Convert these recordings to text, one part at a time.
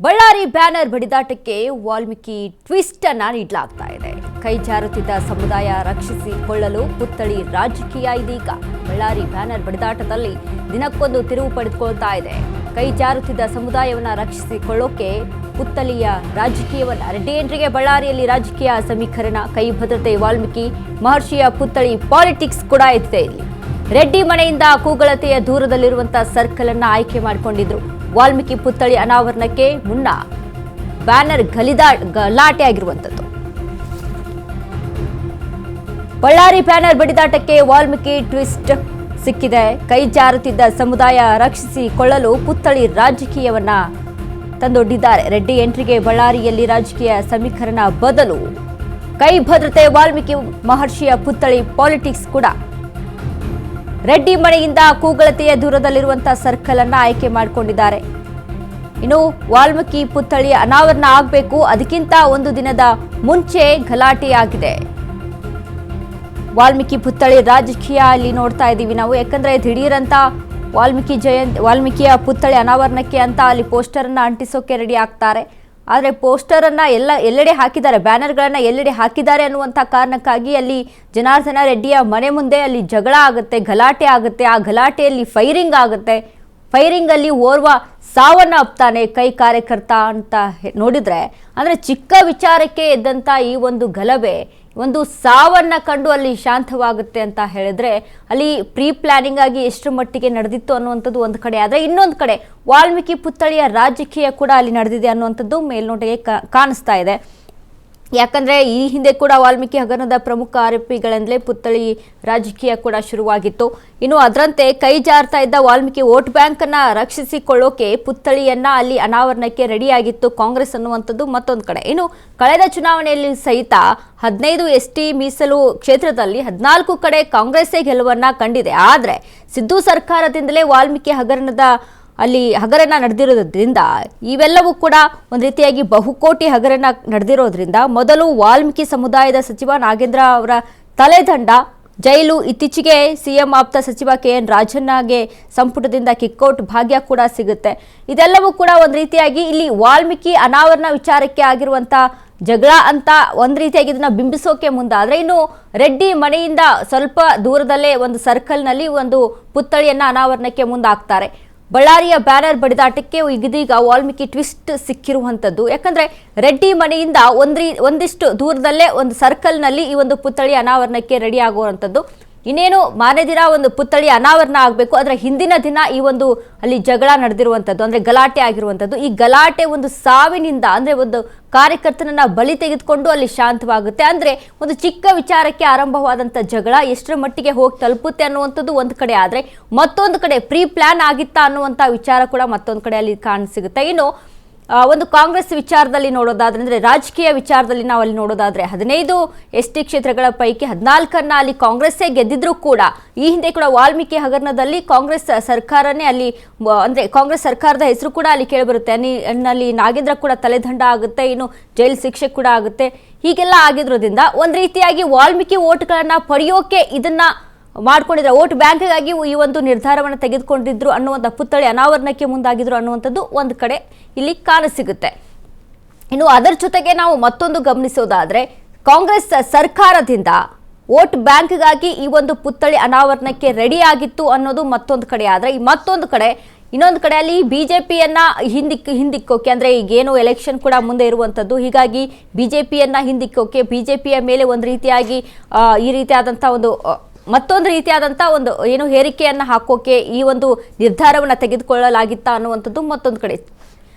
Ballari banner ಬಡಿದಾಟಕ್ಕೆ Valmiki twist ಅನ್ನ ನೀಡಲಾಗ್ತಾ ಇದೆ. ಕೈ ಜಾರುತ್ತಿದ್ದ ಸಮುದಾಯ ರಕ್ಷಿಸಿಕೊಳ್ಳಲು ಪುತ್ಥಳಿ ರಾಜಕೀಯ ಇದೀಗ. ಬಳ್ಳಾರಿ ಬ್ಯಾನರ್ ಬಡಿದಾಟದಲ್ಲಿ ದಿನಕ್ಕೊಂದು ತಿರುವು ಪಡೆದುಕೊಳ್ತಾ ಇದೆ. ಕೈ ಜಾರುತ್ತಿದ್ದ ಸಮುದಾಯವನ್ನ ರಕ್ಷಿಸಿಕೊಳ್ಳೋಕೆ ಪುತ್ಥಳಿಯ ರಾಜಕೀಯವನ್ನ ರೆಡ್ಡಿ ಎಂಟ್ರಿಗೆ ಬಳ್ಳಾರಿಯಲ್ಲಿ ರಾಜಕೀಯ ಸಮೀಕರಣ, ಕೈ ಭದ್ರತೆ, ವಾಲ್ಮೀಕಿ ಮಹರ್ಷಿಯ ಪುತ್ಥಳಿ ಪಾಲಿಟಿಕ್ಸ್ ಕೂಡ ಇತ್ತಿದೆ. ಇಲ್ಲಿ ರೆಡ್ಡಿ ಮನೆಯಿಂದ ಕೂಗಳತೆಯ ದೂರದಲ್ಲಿರುವಂತಹ ಸರ್ಕಲ್ ಅನ್ನ ಆಯ್ಕೆ ಮಾಡಿಕೊಂಡಿದ್ರು. ವಾಲ್ಮೀಕಿ ಪುತ್ಥಳಿ ಅನಾವರಣಕ್ಕೆ ಮುನ್ನ ಬ್ಯಾನರ್ ಗಲಾಟೆ ಆಗಿರುವಂತದ್ದು. ಬಳ್ಳಾರಿ ಬ್ಯಾನರ್ ಬಡಿದಾಟಕ್ಕೆ ವಾಲ್ಮೀಕಿ ಟ್ವಿಸ್ಟ್ ಸಿಕ್ಕಿದೆ. ಕೈ ಜಾರುತ್ತಿದ್ದ ಸಮುದಾಯ ರಕ್ಷಿಸಿಕೊಳ್ಳಲು ಪುತ್ಥಳಿ ರಾಜಕೀಯವನ್ನ ತಂದೊಡ್ಡಿದ್ದಾರೆ. ರೆಡ್ಡಿ ಎಂಟ್ರಿಗೆ ಬಳ್ಳಾರಿಯಲ್ಲಿ ರಾಜಕೀಯ ಸಮೀಕರಣ ಬದಲು ಕೈ ಭದ್ರತೆ, ವಾಲ್ಮೀಕಿ ಮಹರ್ಷಿಯ ಪುತ್ಥಳಿ ಪಾಲಿಟಿಕ್ಸ್ ಕೂಡ. ರೆಡ್ಡಿ ಮನೆಯಿಂದ ಕೂಗಳತೆಯ ದೂರದಲ್ಲಿರುವಂತಹ ಸರ್ಕಲ್ ಅನ್ನ ಆಯ್ಕೆ ಮಾಡಿಕೊಂಡಿದ್ದಾರೆ. ಇನ್ನು ವಾಲ್ಮೀಕಿ ಪುತ್ಥಳಿ ಅನಾವರಣ ಆಗಬೇಕು, ಅದಕ್ಕಿಂತ ಒಂದು ದಿನದ ಮುಂಚೆ ಗಲಾಟೆಯಾಗಿದೆ. ವಾಲ್ಮೀಕಿ ಪುತ್ಥಳಿ ರಾಜಕೀಯ ಅಲ್ಲಿ ನೋಡ್ತಾ ಇದ್ದೀವಿ ನಾವು. ಯಾಕಂದ್ರೆ ದಿಢೀರಂತ ವಾಲ್ಮೀಕಿಯ ಪುತ್ಥಳಿ ಅನಾವರಣಕ್ಕೆ ಅಂತ ಅಲ್ಲಿ ಪೋಸ್ಟರ್ ಅನ್ನ ಅಂಟಿಸೋಕೆ ರೆಡಿ ಆಗ್ತಾರೆ. ಆದರೆ ಪೋಸ್ಟರ್ ಅನ್ನ ಎಲ್ಲೆಡೆ ಹಾಕಿದ್ದಾರೆ, ಬ್ಯಾನರ್ಗಳನ್ನ ಎಲ್ಲೆಡೆ ಹಾಕಿದ್ದಾರೆ ಅನ್ನುವಂಥ ಕಾರಣಕ್ಕಾಗಿ ಅಲ್ಲಿ ಜನಾರ್ದನ ರೆಡ್ಡಿಯ ಮನೆ ಮುಂದೆ ಅಲ್ಲಿ ಜಗಳ ಆಗುತ್ತೆ, ಗಲಾಟೆ ಆಗುತ್ತೆ. ಆ ಗಲಾಟೆಯಲ್ಲಿ ಫೈರಿಂಗ್ ಆಗುತ್ತೆ. ಫೈರಿಂಗ್ ಅಲ್ಲಿ ಓರ್ವ ಸಾವನ್ನಪ್ತಾನೆ ಕೈ ಕಾರ್ಯಕರ್ತ ಅಂತ ನೋಡಿದ್ರೆ, ಅಂದ್ರೆ ಚಿಕ್ಕ ವಿಚಾರಕ್ಕೆ ಎದ್ದಂತ ಈ ಒಂದು ಗಲಭೆ ಒಂದು ಸಾವನ್ನ ಕಂಡು ಅಲ್ಲಿ ಶಾಂತವಾಗುತ್ತೆ ಅಂತ ಹೇಳಿದ್ರೆ ಅಲ್ಲಿ ಪ್ರೀ ಪ್ಲಾನಿಂಗ್ ಆಗಿ ಎಷ್ಟು ಮಟ್ಟಿಗೆ ನಡೆದಿತ್ತು ಅನ್ನುವಂಥದ್ದು ಒಂದು ಕಡೆ. ಆದರೆ ಇನ್ನೊಂದು ಕಡೆ ವಾಲ್ಮೀಕಿ ಪುತ್ಥಳಿಯ ರಾಜಕೀಯ ಕೂಡ ಅಲ್ಲಿ ನಡೆದಿದೆ ಅನ್ನುವಂಥದ್ದು ಮೇಲ್ನೋಟಕ್ಕೆ ಕಾಣಿಸ್ತಾ ಇದೆ. ಯಾಕಂದ್ರೆ ಈ ಹಿಂದೆ ಕೂಡ ವಾಲ್ಮೀಕಿ ಹಗರಣದ ಪ್ರಮುಖ ಆರೋಪಿಗಳಿಂದಲೇ ಪುತ್ಥಳಿ ರಾಜಕೀಯ ಕೂಡ ಶುರುವಾಗಿತ್ತು. ಇನ್ನು ಅದರಂತೆ ಕೈ ಜಾರ್ತಾ ಇದ್ದ ವಾಲ್ಮೀಕಿ ವೋಟ್ ಬ್ಯಾಂಕ್ ಅನ್ನ ರಕ್ಷಿಸಿಕೊಳ್ಳೋಕೆ ಪುತ್ಥಳಿಯನ್ನ ಅಲ್ಲಿ ಅನಾವರಣಕ್ಕೆ ರೆಡಿಯಾಗಿತ್ತು ಕಾಂಗ್ರೆಸ್ ಅನ್ನುವಂಥದ್ದು ಮತ್ತೊಂದು ಕಡೆ. ಇನ್ನು ಕಳೆದ ಚುನಾವಣೆಯಲ್ಲಿ ಸಹಿತ 15 ST ಮೀಸಲು ಕ್ಷೇತ್ರದಲ್ಲಿ 14 ಕಡೆ ಕಾಂಗ್ರೆಸ್ಸೇ ಗೆಲುವನ್ನ ಕಂಡಿದೆ. ಆದ್ರೆ ಸಿದ್ದು ಸರ್ಕಾರದಿಂದಲೇ ವಾಲ್ಮೀಕಿ ಹಗರಣ ನಡೆದಿರೋದ್ರಿಂದ ಇವೆಲ್ಲವೂ ಕೂಡ ಒಂದು ರೀತಿಯಾಗಿ ಬಹುಕೋಟಿ ಹಗರಣ ನಡೆದಿರೋದ್ರಿಂದ ಮೊದಲು ವಾಲ್ಮೀಕಿ ಸಮುದಾಯದ ಸಚಿವ ನಾಗೇಂದ್ರ ಅವರ ತಲೆದಂಡ, ಜೈಲು, ಇತ್ತೀಚೆಗೆ ಸಿಎಂ ಆಪ್ತ ಸಚಿವ KN ರಾಜಣ್ಣಗೆ ಸಂಪುಟದಿಂದ ಕಿಕ್ಔಟ್ ಭಾಗ್ಯ ಕೂಡ ಸಿಗುತ್ತೆ. ಇದೆಲ್ಲವೂ ಕೂಡ ಒಂದು ರೀತಿಯಾಗಿ ಇಲ್ಲಿ ವಾಲ್ಮೀಕಿ ಅನಾವರಣ ವಿಚಾರಕ್ಕೆ ಆಗಿರುವಂತ ಜಗಳ ಅಂತ ಒಂದು ರೀತಿಯಾಗಿ ಇದನ್ನ ಬಿಂಬಿಸೋಕೆ ಮುಂದಾದ್ರೆ, ಇನ್ನು ರೆಡ್ಡಿ ಮನೆಯಿಂದ ಸ್ವಲ್ಪ ದೂರದಲ್ಲೇ ಒಂದು ಸರ್ಕಲ್ನಲ್ಲಿ ಒಂದು ಪುತ್ಥಳಿಯನ್ನ ಅನಾವರಣಕ್ಕೆ ಮುಂದಾಗ್ತಾರೆ. ಬಳ್ಳಾರಿಯ ಬ್ಯಾನರ್ ಬಡಿದಾಟಕ್ಕೆ ಇದೀಗ ವಾಲ್ಮೀಕಿ ಟ್ವಿಸ್ಟ್ ಸಿಕ್ಕಿರುವಂಥದ್ದು. ಯಾಕಂದ್ರೆ ರೆಡ್ಡಿ ಮನೆಯಿಂದ ಒಂದಿಷ್ಟು ದೂರದಲ್ಲೇ ಒಂದು ಸರ್ಕಲ್ನಲ್ಲಿ ಈ ಒಂದು ಪುತ್ಥಳಿ ಅನಾವರಣಕ್ಕೆ ರೆಡಿ ಆಗುವಂಥದ್ದು. ಇನ್ನೇನು ಮಾರನೇ ದಿನ ಒಂದು ಪುತ್ಥಳಿ ಅನಾವರಣ ಆಗಬೇಕು, ಅದರ ಹಿಂದಿನ ದಿನ ಈ ಒಂದು ಅಲ್ಲಿ ಜಗಳ ನಡೆದಿರುವಂಥದ್ದು, ಅಂದ್ರೆ ಗಲಾಟೆ ಆಗಿರುವಂಥದ್ದು. ಈ ಗಲಾಟೆ ಒಂದು ಸಾವಿನಿಂದ, ಅಂದ್ರೆ ಒಂದು ಕಾರ್ಯಕರ್ತನನ್ನ ಬಲಿ ತೆಗೆದುಕೊಂಡು ಅಲ್ಲಿ ಶಾಂತವಾಗುತ್ತೆ. ಅಂದ್ರೆ ಒಂದು ಚಿಕ್ಕ ವಿಚಾರಕ್ಕೆ ಆರಂಭವಾದಂಥ ಜಗಳ ಎಷ್ಟರ ಮಟ್ಟಿಗೆ ಹೋಗಿ ತಲುಪುತ್ತೆ ಅನ್ನುವಂಥದ್ದು ಒಂದು ಕಡೆ. ಆದರೆ ಮತ್ತೊಂದು ಕಡೆ ಪ್ರೀ ಪ್ಲಾನ್ ಆಗಿತ್ತಾ ಅನ್ನುವಂಥ ವಿಚಾರ ಕೂಡ ಮತ್ತೊಂದು ಕಡೆ ಅಲ್ಲಿ ಕಾಣಿಸಿಗುತ್ತೆ. ಇನ್ನು ಒಂದು ಕಾಂಗ್ರೆಸ್ ವಿಚಾರದಲ್ಲಿ ನೋಡೋದಾದ್ರೆ, ಅಂದ್ರೆ ರಾಜಕೀಯ ವಿಚಾರದಲ್ಲಿ ನಾವು ಅಲ್ಲಿ ನೋಡೋದಾದ್ರೆ 15 ST ಕ್ಷೇತ್ರಗಳ ಪೈಕಿ 14 ಅಲ್ಲಿ ಕಾಂಗ್ರೆಸ್ಸೇ ಗೆದ್ದಿದ್ರು ಕೂಡ ಈ ಹಿಂದೆ ಕೂಡ ವಾಲ್ಮೀಕಿ ಹಗರಣದಲ್ಲಿ ಕಾಂಗ್ರೆಸ್ ಸರ್ಕಾರನೇ ಅಲ್ಲಿ, ಅಂದ್ರೆ ಕಾಂಗ್ರೆಸ್ ಸರ್ಕಾರದ ಹೆಸರು ಕೂಡ ಅಲ್ಲಿ ಕೇಳಿಬರುತ್ತೆ. ಅಲ್ಲಿ ನಾಗೇಂದ್ರ ಕೂಡ ತಲೆದಂಡ ಆಗುತ್ತೆ, ಇನ್ನು ಜೈಲು ಶಿಕ್ಷೆ ಕೂಡ ಆಗುತ್ತೆ. ಹೀಗೆಲ್ಲ ಆಗಿರೋದ್ರಿಂದ ಒಂದು ರೀತಿಯಾಗಿ ವಾಲ್ಮೀಕಿ ಓಟ್ಗಳನ್ನ ಪಡೆಯೋಕೆ ಇದನ್ನ ಮಾಡ್ಕೊಂಡಿದ್ರೆ, ವೋಟ್ ಬ್ಯಾಂಕ್ಗಾಗಿ ಈ ಒಂದು ನಿರ್ಧಾರವನ್ನು ತೆಗೆದುಕೊಂಡಿದ್ರು ಅನ್ನುವಂಥ ಪುತ್ಥಳಿ ಅನಾವರಣಕ್ಕೆ ಮುಂದಾಗಿದ್ರು ಅನ್ನುವಂಥದ್ದು ಒಂದು ಕಡೆ ಇಲ್ಲಿ ಕಾಣಸಿಗುತ್ತೆ. ಇನ್ನು ಅದರ ಜೊತೆಗೆ ನಾವು ಮತ್ತೊಂದು ಗಮನಿಸೋದಾದ್ರೆ, ಕಾಂಗ್ರೆಸ್ ಸರ್ಕಾರದಿಂದ ವೋಟ್ ಬ್ಯಾಂಕ್ಗಾಗಿ ಈ ಒಂದು ಪುತ್ಥಳಿ ಅನಾವರಣಕ್ಕೆ ರೆಡಿ ಆಗಿತ್ತು ಅನ್ನೋದು ಮತ್ತೊಂದು ಕಡೆ. ಆದರೆ ಈ ಮತ್ತೊಂದು ಕಡೆ, ಇನ್ನೊಂದು ಕಡೆ ಅಲ್ಲಿ ಬಿಜೆಪಿಯನ್ನ ಹಿಂದಿಕ್ಕೋಕೆ, ಅಂದ್ರೆ ಈಗೇನು ಎಲೆಕ್ಷನ್ ಕೂಡ ಮುಂದೆ ಇರುವಂಥದ್ದು, ಹೀಗಾಗಿ ಬಿಜೆಪಿಯನ್ನ ಹಿಂದಿಕ್ಕೋಕೆ, ಬಿಜೆಪಿಯ ಮೇಲೆ ಒಂದು ರೀತಿಯಾಗಿ ಈ ರೀತಿಯಾದಂಥ ಮತ್ತೊಂದು ರೀತಿಯಾದಂಥ ಒಂದು ಏನು ಹೇರಿಕೆಯನ್ನು ಹಾಕೋಕೆ ಈ ಒಂದು ನಿರ್ಧಾರವನ್ನು ತೆಗೆದುಕೊಳ್ಳಲಾಗಿತ್ತಾ ಅನ್ನುವಂಥದ್ದು ಮತ್ತೊಂದು ಕಡೆ.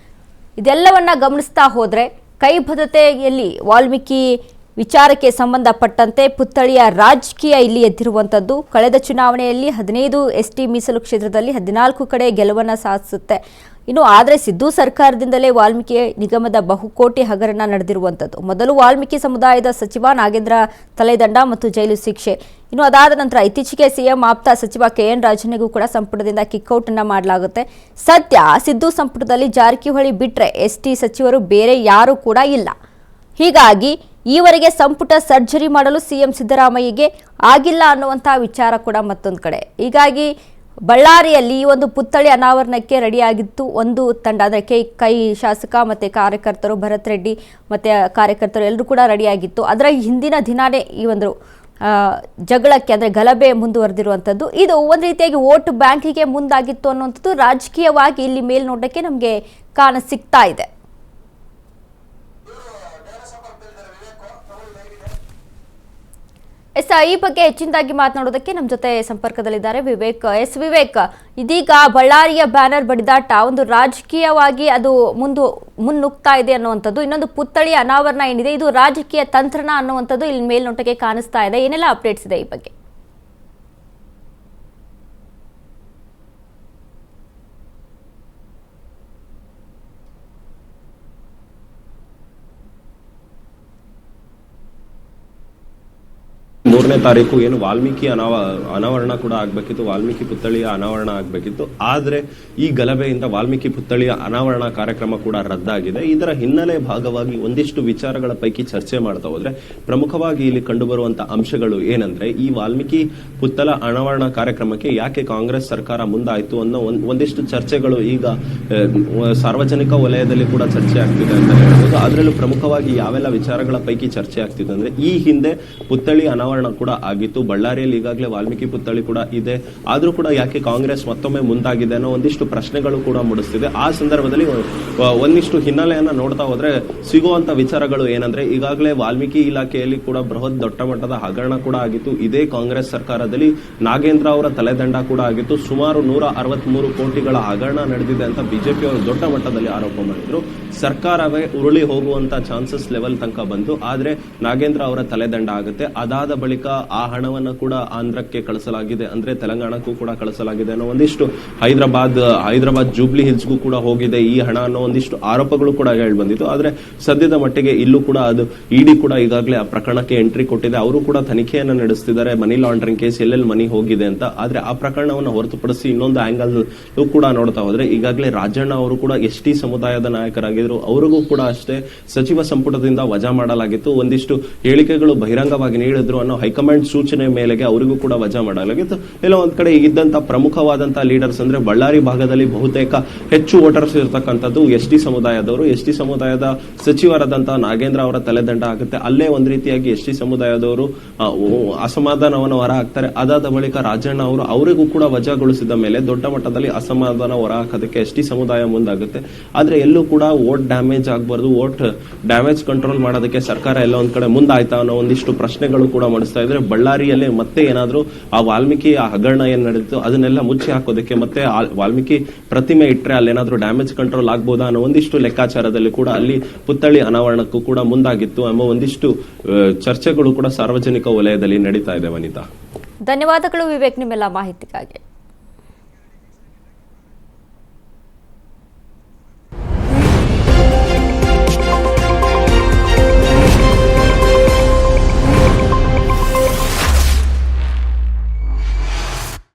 ಇದೆಲ್ಲವನ್ನ ಗಮನಿಸ್ತಾ ಹೋದ್ರೆ ಕೈ ಭದ್ರತೆಯಲ್ಲಿ ವಾಲ್ಮೀಕಿ ವಿಚಾರಕ್ಕೆ ಸಂಬಂಧಪಟ್ಟಂತೆ ಪುತ್ಥಳಿಯ ರಾಜಕೀಯ ಇಲ್ಲಿ ಎದ್ದಿರುವಂಥದ್ದು. ಕಳೆದ ಚುನಾವಣೆಯಲ್ಲಿ 15 ST ಮೀಸಲು ಕ್ಷೇತ್ರದಲ್ಲಿ 14 ಕಡೆ ಗೆಲುವನ್ನು ಸಾಧಿಸುತ್ತೆ. ಇನ್ನು ಆದರೆ ಸಿದ್ದು ಸರ್ಕಾರದಿಂದಲೇ ವಾಲ್ಮೀಕಿ ನಿಗಮದ ಬಹುಕೋಟಿ ಹಗರಣ ನಡೆದಿರುವಂಥದ್ದು. ಮೊದಲು ವಾಲ್ಮೀಕಿ ಸಮುದಾಯದ ಸಚಿವ ನಾಗೇಂದ್ರ ತಲೆದಂಡ ಮತ್ತು ಜೈಲು ಶಿಕ್ಷೆ. ಇನ್ನು ಅದಾದ ನಂತರ ಇತ್ತೀಚೆಗೆ ಸಿಎಂ ಆಪ್ತ ಸಚಿವ KN ರಾಜಣ್ಣಗೂ ಕೂಡ ಸಂಪುಟದಿಂದ ಕಿಕ್ಔಟ್ ಅನ್ನ ಮಾಡಲಾಗುತ್ತೆ. ಸದ್ಯ ಸಿದ್ದು ಸಂಪುಟದಲ್ಲಿ ಜಾರಕಿಹೊಳಿ ಬಿಟ್ರೆ ST ಸಚಿವರು ಬೇರೆ ಯಾರು ಕೂಡ ಇಲ್ಲ. ಹೀಗಾಗಿ ಈವರೆಗೆ ಸಂಪುಟ ಸರ್ಜರಿ ಮಾಡಲು ಸಿಎಂ ಸಿದ್ದರಾಮಯ್ಯಗೆ ಆಗಿಲ್ಲ ಅನ್ನುವಂತಹ ವಿಚಾರ ಕೂಡ ಮತ್ತೊಂದು ಕಡೆ. ಹೀಗಾಗಿ ಬಳ್ಳಾರಿಯಲ್ಲಿ ಈ ಒಂದು ಪುತ್ಥಳಿ ಅನಾವರಣಕ್ಕೆ ರೆಡಿಯಾಗಿತ್ತು ಒಂದು ತಂಡ, ಅಂದರೆ ಕೈ ಶಾಸಕ ಮತ್ತು ಕಾರ್ಯಕರ್ತರು, ಭರತ್ ರೆಡ್ಡಿ ಮತ್ತು ಕಾರ್ಯಕರ್ತರು ಎಲ್ಲರೂ ಕೂಡ ರೆಡಿಯಾಗಿತ್ತು. ಅದರ ಹಿಂದಿನ ದಿನಾನೇ ಈ ಒಂದು ಜಗಳಕ್ಕೆ ಅಂದರೆ ಗಲಭೆ ಮುಂದುವರೆದಿರುವಂಥದ್ದು. ಇದು ಒಂದು ರೀತಿಯಾಗಿ ವೋಟ್ ಬ್ಯಾಂಕಿಗೆ ಮುಂದಾಗಿತ್ತು ಅನ್ನುವಂಥದ್ದು ರಾಜಕೀಯವಾಗಿ ಇಲ್ಲಿ ಮೇಲ್ನೋಟಕ್ಕೆ ನಮಗೆ ಕಾಣ ಸಿಗ್ತಾ ಇದೆ. ಈ ಬಗ್ಗೆ ಹೆಚ್ಚಿನದಾಗಿ ಮಾತನಾಡೋದಕ್ಕೆ ನಮ್ಮ ಜೊತೆ ಸಂಪರ್ಕದಲ್ಲಿದ್ದಾರೆ ವಿವೇಕ್. ವಿವೇಕ್, ಇದೀಗ ಬಳ್ಳಾರಿಯ ಬ್ಯಾನರ್ ಬಡಿದಾಟ ಒಂದು ರಾಜಕೀಯವಾಗಿ ಅದು ಮುನ್ನುಗ್ತಾ ಇದೆ ಅನ್ನುವಂಥದ್ದು, ಇನ್ನೊಂದು ಪುತ್ಥಳಿ ಅನಾವರಣ ಏನಿದೆ ಇದು ರಾಜಕೀಯ ತಂತ್ರನ ಅನ್ನುವಂಥದ್ದು ಇಲ್ಲಿ ಮೇಲ್ನೋಟಕ್ಕೆ ಕಾಣಿಸ್ತಾ ಇದೆ. ಏನೆಲ್ಲ ಅಪ್ಡೇಟ್ಸ್ ಇದೆ ಈ ಬಗ್ಗೆ? ಮೂರನೇ ತಾರೀಕು ಏನು ವಾಲ್ಮೀಕಿ ಅನಾವರಣ ಕೂಡ ಆಗ್ಬೇಕಿತ್ತು, ವಾಲ್ಮೀಕಿ ಪುತ್ಥಳಿಯ ಅನಾವರಣ ಆಗ್ಬೇಕಿತ್ತು. ಆದ್ರೆ ಈ ಗಲಭೆಯಿಂದ ವಾಲ್ಮೀಕಿ ಪುತ್ಥಳಿಯ ಅನಾವರಣ ಕಾರ್ಯಕ್ರಮ ಕೂಡ ರದ್ದಾಗಿದೆ. ಇದರ ಹಿನ್ನೆಲೆ ಭಾಗವಾಗಿ ಒಂದಿಷ್ಟು ವಿಚಾರಗಳ ಪೈಕಿ ಚರ್ಚೆ ಮಾಡ್ತಾ ಹೋದ್ರೆ ಪ್ರಮುಖವಾಗಿ ಇಲ್ಲಿ ಕಂಡುಬರುವಂತಹ ಅಂಶಗಳು ಏನಂದ್ರೆ, ಈ ವಾಲ್ಮೀಕಿ ಪುತ್ಥಳ ಅನಾವರಣ ಕಾರ್ಯಕ್ರಮಕ್ಕೆ ಯಾಕೆ ಕಾಂಗ್ರೆಸ್ ಸರ್ಕಾರ ಮುಂದಾಯಿತು ಅನ್ನೋ ಒಂದಿಷ್ಟು ಚರ್ಚೆಗಳು ಈಗ ಸಾರ್ವಜನಿಕ ವಲಯದಲ್ಲಿ ಕೂಡ ಚರ್ಚೆ ಆಗ್ತಿದೆ ಅಂತ ಹೇಳ್ಬೋದು. ಅದರಲ್ಲೂ ಪ್ರಮುಖವಾಗಿ ಯಾವೆಲ್ಲ ವಿಚಾರಗಳ ಪೈಕಿ ಚರ್ಚೆ ಆಗ್ತಿದೆ ಅಂದ್ರೆ, ಈ ಹಿಂದೆ ಪುತ್ಥಳಿ ಅನಾವರಣ ಕೂಡ ಆಗಿತ್ತು, ಬಳ್ಳಾರಿಯಲ್ಲಿ ಈಗಾಗಲೇ ವಾಲ್ಮೀಕಿ ಪುತ್ಥಳಿ ಕೂಡ ಇದೆ, ಆದ್ರೂ ಕೂಡ ಯಾಕೆ ಕಾಂಗ್ರೆಸ್ ಮತ್ತೊಮ್ಮೆ ಮುಂದಾಗಿದೆ ಅನ್ನೋ ಒಂದಿಷ್ಟು ಪ್ರಶ್ನೆಗಳು ಕೂಡ ಮೂಡಿಸ್ತಿದೆ. ಆ ಸಂದರ್ಭದಲ್ಲಿ ಒಂದಿಷ್ಟು ಹಿನ್ನೆಲೆಯನ್ನ ನೋಡ್ತಾ ಹೋದ್ರೆ ಸಿಗುವಂತ ವಿಚಾರಗಳು ಏನಂದ್ರೆ, ಈಗಾಗಲೇ ವಾಲ್ಮೀಕಿ ಇಲಾಖೆಯಲ್ಲಿ ಕೂಡ ಬೃಹತ್ ದೊಡ್ಡ ಮಟ್ಟದ ಹಗರಣ ಕೂಡ ಆಗಿತ್ತು. ಇದೇ ಕಾಂಗ್ರೆಸ್ ಸರ್ಕಾರದಲ್ಲಿ ನಾಗೇಂದ್ರ ಅವರ ತಲೆದಂಡ ಕೂಡ ಆಗಿತ್ತು. ಸುಮಾರು 163 ಕೋಟಿಗಳ ಹಗರಣ ನಡೆದಿದೆ ಅಂತ ಬಿಜೆಪಿ ಅವರು ದೊಡ್ಡ ಮಟ್ಟದಲ್ಲಿ ಆರೋಪ ಮಾಡಿದ್ರು. ಸರ್ಕಾರವೇ ಉರುಳಿ ಹೋಗುವಂತ ಚಾನ್ಸಸ್ ಲೆವೆಲ್ ತನಕ ಬಂತು. ಆದ್ರೆ ನಾಗೇಂದ್ರ ಅವರ ತಲೆದಂಡ ಆಗುತ್ತೆ. ಅದಾದ ಬಳಿಕ ಆ ಹಣವನ್ನು ಕೂಡ ಆಂಧ್ರಕ್ಕೆ ಕಳಿಸಲಾಗಿದೆ, ಅಂದ್ರೆ ತೆಲಂಗಾಣಕ್ಕೂ ಕೂಡ ಕಳಿಸಲಾಗಿದೆ ಅನ್ನೋ ಒಂದಿಷ್ಟು ಹೈದರಾಬಾದ್ ಜೂಬ್ಲಿ ಹಿಲ್ಸ್ಗೂ ಕೂಡ ಹೋಗಿದೆ ಈ ಹಣ ಅನ್ನೋ ಒಂದಿಷ್ಟು ಆರೋಪಗಳು ಕೂಡ ಹೇಳಿ ಬಂದಿತ್ತು. ಆದ್ರೆ ಸದ್ಯದ ಮಟ್ಟಿಗೆ ಇಲ್ಲೂ ಕೂಡ ಅದು ಇಡಿ ಕೂಡ ಈಗಾಗಲೇ ಆ ಪ್ರಕರಣಕ್ಕೆ ಎಂಟ್ರಿ ಕೊಟ್ಟಿದೆ. ಅವರು ಕೂಡ ತನಿಖೆಯನ್ನು ನಡೆಸ್ತಿದ್ದಾರೆ, ಮನಿ ಲಾಂಡ್ರಿಂಗ್ ಕೇಸ್ ಎಲ್ಲೆಲ್ಲಿ ಮನಿ ಹೋಗಿದೆ ಅಂತ. ಆದ್ರೆ ಆ ಪ್ರಕರಣವನ್ನು ಹೊರತುಪಡಿಸಿ ಇನ್ನೊಂದು ಆಂಗಲ್ ಕೂಡ ನೋಡ್ತಾ ಹೋದ್ರೆ, ಈಗಾಗಲೇ ರಾಜಣ್ಣ ಅವರು ಕೂಡ ಎಸ್ಟಿ ಸಮುದಾಯದ ನಾಯಕರಾಗಿದ್ರು, ಅವರಿಗೂ ಕೂಡ ಅಷ್ಟೇ ಸಚಿವ ಸಂಪುಟದಿಂದ ವಜಾ ಮಾಡಲಾಗಿತ್ತು. ಒಂದಿಷ್ಟು ಹೇಳಿಕೆಗಳು ಬಹಿರಂಗವಾಗಿ ನೀಡಿದ್ರು ಅನ್ನೋ ಹೈಕಮಾಂಡ್ ಸೂಚನೆ ಮೇಲೆಗೆ ಅವರಿಗೂ ಕೂಡ ವಜಾ ಮಾಡಲಾಗಿತ್ತು. ಎಲ್ಲ ಒಂದ್ ಕಡೆ ಇದ್ದಂತ ಪ್ರಮುಖವಾದಂತಹ ಲೀಡರ್ಸ್ ಅಂದ್ರೆ ಬಳ್ಳಾರಿ ಭಾಗದಲ್ಲಿ ಬಹುತೇಕ ಹೆಚ್ಚು ವೋಟರ್ಸ್ ಇರತಕ್ಕಂಥದ್ದು ಎಸ್ಟಿ ಸಮುದಾಯದವರು. ಎಸ್ಟಿ ಸಮುದಾಯದ ಸಚಿವರಾದಂತಹ ನಾಗೇಂದ್ರ ಅವರ ತಲೆದಂಡ ಆಗುತ್ತೆ. ಅಲ್ಲೇ ಒಂದ್ ರೀತಿಯಾಗಿ ಎಸ್ಟಿ ಸಮುದಾಯದವರು ಅಸಮಾಧಾನವನ್ನು ಹೊರ ಹಾಕ್ತಾರೆ. ಅದಾದ ಬಳಿಕ ರಾಜಣ್ಣ ಅವರು ಅವರಿಗೂ ಕೂಡ ವಜಾಗೊಳಿಸಿದ ಮೇಲೆ ದೊಡ್ಡ ಮಟ್ಟದಲ್ಲಿ ಅಸಮಾಧಾನ ಹೊರ ಹಾಕೋದಕ್ಕೆ ಎಸ್ಟಿ ಸಮುದಾಯ ಮುಂದಾಗುತ್ತೆ. ಆದ್ರೆ ಎಲ್ಲೂ ಕೂಡ ವೋಟ್ ಡ್ಯಾಮೇಜ್ ಆಗಬಾರ್ದು, ವೋಟ್ ಡ್ಯಾಮೇಜ್ ಕಂಟ್ರೋಲ್ ಮಾಡೋದಕ್ಕೆ ಸರ್ಕಾರ ಎಲ್ಲ ಒಂದ್ ಕಡೆ ಮುಂದಾಯ್ತಾ ಅನ್ನೋ ಒಂದಿಷ್ಟು ಪ್ರಶ್ನೆಗಳು ಕೂಡ ಮಾಡಿಸ್ತಾ ಇದ್ರೆ, ಬಳ್ಳಾರಿಯಲ್ಲಿ ಮತ್ತೆ ಏನಾದ್ರೂ ಆ ವಾಲ್ಮೀಕಿ ಹಗರಣ ಏನ್ ನಡೆದಿತ್ತು ಅದನ್ನೆಲ್ಲ ಮುಚ್ಚಿ ಹಾಕೋದಕ್ಕೆ ಮತ್ತೆ ವಾಲ್ಮೀಕಿ ಪ್ರತಿಮೆ ಇಟ್ರೆ ಅಲ್ಲೇನಾದ್ರೂ ಡ್ಯಾಮೇಜ್ ಕಂಟ್ರೋಲ್ ಆಗ್ಬೋದಾ ಅನ್ನೋ ಒಂದಿಷ್ಟು ಲೆಕ್ಕಾಚಾರದಲ್ಲಿ ಕೂಡ ಅಲ್ಲಿ ಪುತ್ಥಳಿ ಅನಾವರಣಕ್ಕೂ ಕೂಡ ಮುಂದಾಗಿತ್ತು ಎಂಬ ಒಂದಿಷ್ಟು ಚರ್ಚೆಗಳು ಕೂಡ ಸಾರ್ವಜನಿಕ ವಲಯದಲ್ಲಿ ನಡೀತಾ ಇದೆ. ವನಿತಾ, ಧನ್ಯವಾದಗಳು ವಿವೇಕ್ ನಿಮ್ಮೆಲ್ಲ ಮಾಹಿತಿಗಾಗಿ.